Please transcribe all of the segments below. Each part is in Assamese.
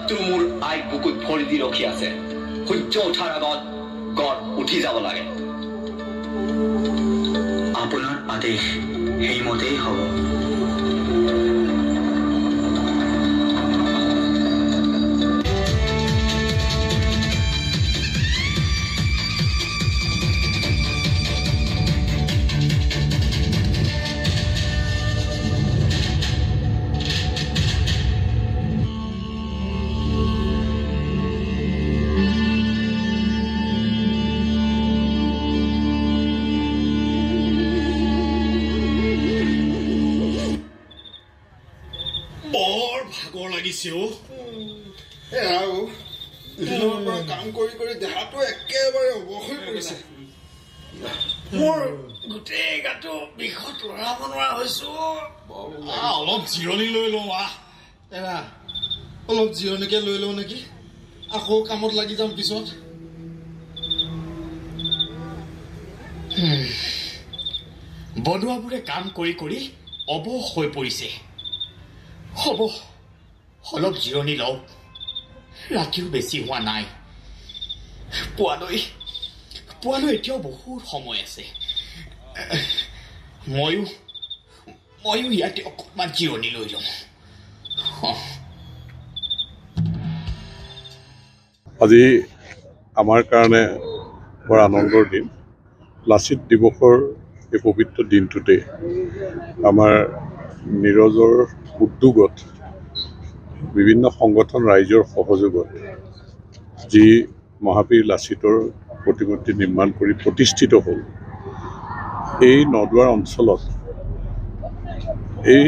শত্ৰু মোৰ আই বুকুত ভৰি দি ৰখি আছে সূৰ্য উঠাৰ আগত গড় উঠি যাব লাগে আপোনাৰ আদেশ সেইমতেই হ'ব কাম কৰি কৰি দেহাটো একেবাৰে অৱশ হৈ পৰিছে মোৰ গোটেই গাটো বিষত লৰাব নোৱাৰা হৈছো অলপ জিৰণি লৈ লওঁ অলপ জিৰণিকে লৈ লওঁ নেকি আকৌ কামত লাগি যাম পিছত বনুৱাবোৰে কাম কৰি কৰি অৱশ হৈ পৰিছে হ'ব অলপ জিৰণি লওঁ ৰাতিও বেছি হোৱা নাই পোৱালৈ এতিয়াও বহুত সময় আছে ময়ো ইয়াতে অকণমান জিৰণি লৈ লওঁ আজি আমাৰ কাৰণে বৰ আনন্দৰ দিন লাচিত দিৱসৰ এই পবিত্ৰ দিনটোতে আমাৰ নীৰজৰ উদ্যোগত বিভিন্ন সংগঠন ৰাইজৰ সহযোগত যি মহাবীৰ লাচিতৰ প্ৰতিমূৰ্তি নিৰ্মাণ কৰি প্ৰতিষ্ঠিত হ'ল এই নদুৱাৰ অঞ্চলত এই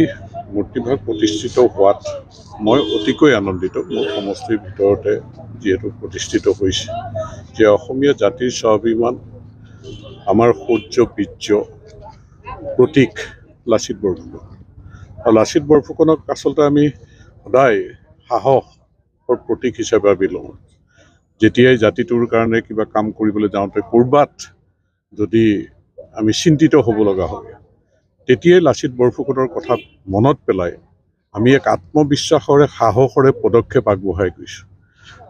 মূৰ্তিভাগ প্ৰতিষ্ঠিত হোৱাত মই অতিকৈ আনন্দিত মোৰ সমষ্টিৰ ভিতৰতে যিহেতু প্ৰতিষ্ঠিত হৈছে যে অসমীয়া জাতিৰ স্বাভিমান আমাৰ সৌৰ্য বীৰ্য প্ৰতীক লাচিত বৰফুকন আৰু লাচিত বৰফুকনক আচলতে আমি সদায় সাহসৰ প্ৰতীক হিচাপে আমি লওঁ যেতিয়াই জাতিটোৰ কাৰণে কিবা কাম কৰিবলৈ যাওঁতে ক'ৰবাত যদি আমি চিন্তিত হ'ব লগা হয় তেতিয়াই লাচিত বৰফুকনৰ কথা মনত পেলাই আমি এক আত্মবিশ্বাসৰে সাহসৰে পদক্ষেপ আগবঢ়াই গৈছোঁ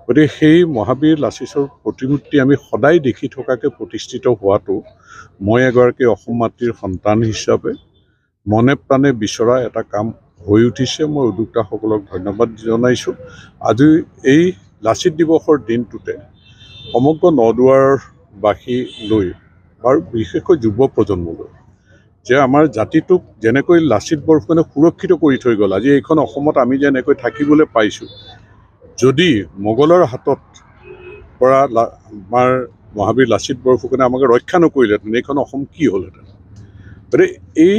গতিকে সেই মহাবীৰ লাচিতৰ প্ৰতিমূৰ্তি আমি সদায় দেখি থকাকৈ প্ৰতিষ্ঠিত হোৱাটো মই এগৰাকী অসম মাতৃৰ সন্তান হিচাপে মনে প্ৰাণে বিচৰা এটা কাম হৈ উঠিছে মই উদ্যোক্তাসকলক ধন্যবাদ জনাইছোঁ আজি এই লাচিত দিৱসৰ দিনটোতে সমগ্ৰ নদুৱাৰবাসীলৈ আৰু বিশেষকৈ যুৱ প্ৰজন্মলৈ যে আমাৰ জাতিটোক যেনেকৈ লাচিত বৰফুকনে সুৰক্ষিত কৰি থৈ গ'ল আজি এইখন অসমত আমি যেনেকৈ থাকিবলৈ পাইছোঁ যদি মোগলৰ হাতত পৰা আমাৰ মহাবীৰ লাচিত বৰফুকনে আমাক ৰক্ষা নকৰিলেহেঁতেন এইখন অসম কি হ'লহেঁতেন গতিকে এই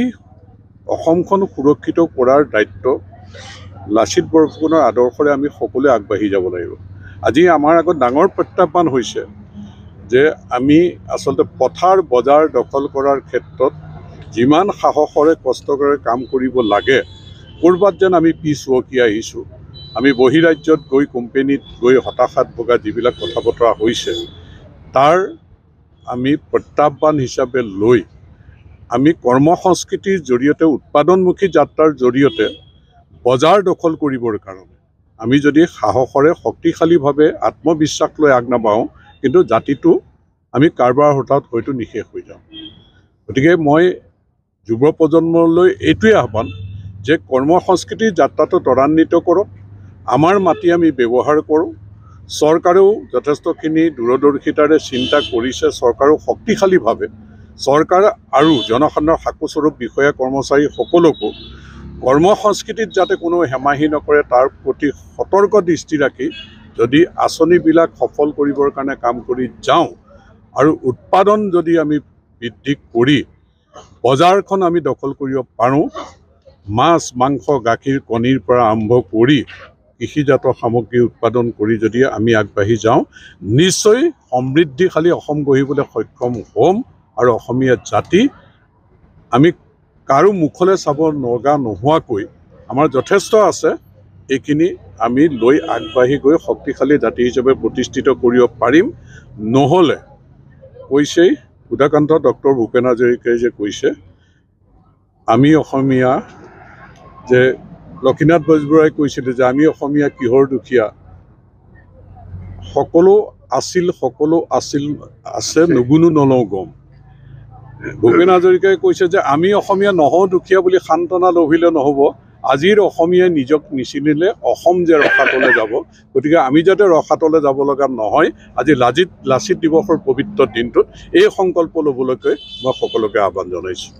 অসমখন সুৰক্ষিত কৰাৰ দায়িত্ব লাচিত বৰফুকনৰ আদৰ্শৰে আমি সকলোৱে আগবাঢ়ি যাব লাগিব আজি আমাৰ আগত ডাঙৰ প্ৰত্যাহ্বান হৈছে যে আমি আচলতে পথাৰ বজাৰ দখল কৰাৰ ক্ষেত্ৰত যিমান সাহসৰে কষ্টকৰে কাম কৰিব লাগে ক'ৰবাত যেন আমি পিছ হুৱকি আহিছোঁ আমি বহিৰাজ্যত গৈ কোম্পানীত গৈ হতাশাত ভোগা যিবিলাক কথা বতৰা হৈছে তাৰ আমি প্ৰত্যাহ্বান হিচাপে লৈ আমি কৰ্মসংস্কৃতিৰ জৰিয়তে উৎপাদনমুখী যাত্ৰাৰ জৰিয়তে বজাৰ দখল কৰিবৰ কাৰণে আমি যদি সাহসৰে শক্তিশালীভাৱে আত্মবিশ্বাস লৈ আগনাবাঢ়োঁ কিন্তু জাতিটো আমি কাৰোবাৰ হঠাৎ হয়তো নিশেষ হৈ যাওঁ গতিকে মই যুৱ প্ৰজন্মলৈ এইটোৱে আহ্বান যে কৰ্মসংস্কৃতিৰ যাত্ৰাটো ত্বৰান্বিত কৰক আমাৰ মাটি আমি ব্যৱহাৰ কৰোঁ চৰকাৰেও যথেষ্টখিনি দূৰদৰ্শিতাৰে চিন্তা কৰিছে চৰকাৰেও শক্তিশালীভাৱে চৰকাৰ আৰু জনসাধাৰণৰ সাকোস্বৰূপ বিষয়া কৰ্মচাৰী সকলকো কৰ্মসংস্কৃতিত যাতে কোনো হেমাহি নকৰে তাৰ প্ৰতি সতৰ্ক দৃষ্টি ৰাখি যদি আঁচনিবিলাক সফল কৰিবৰ কাৰণে কাম কৰি যাওঁ আৰু উৎপাদন যদি আমি বৃদ্ধি কৰি বজাৰখন আমি দখল কৰিব পাৰোঁ মাছ মাংস গাখীৰ কণীৰ পৰা আৰম্ভ কৰি কৃষিজাত সামগ্ৰী উৎপাদন কৰি যদি আমি আগবাঢ়ি যাওঁ নিশ্চয় সমৃদ্ধিশালী অসম গঢ়িবলৈ সক্ষম হ'ম আৰু অসমীয়া জাতি আমি কাৰো মুখলৈ চাব লগা নোহোৱাকৈ আমাৰ যথেষ্ট আছে এইখিনি আমি লৈ আগবাঢ়ি গৈ শক্তিশালী জাতি হিচাপে প্ৰতিষ্ঠিত কৰিব পাৰিম নহ'লে কৈছেই সুধাকান্ত ডক্টৰ ভূপেন হাজৰিকাই যে কৈছে আমি অসমীয়া যে লক্ষীনাথ বেজবৰুৱাই কৈছিলে যে আমি অসমীয়া কিহৰ দুখীয়া সকলো আছিল আছে নুগুণো নলওঁ গম। ভূপেন হাজৰিকাই কৈছে যে আমি অসমীয়া নহওঁ দুখীয়া বুলি সান্তনা লভিলে নহ'ব, আজিৰ অসমীয়াই নিজক নিচিনিলে অসম যে ৰসাতলে যাব। গতিকে আমি যাতে ৰসাতলে যাব লগা নহয়, আজি লাচিত দিৱসৰ পবিত্ৰ দিনটোত এই সংকল্প ল'বলৈকে মই সকলোকে আহ্বান জনাইছোঁ।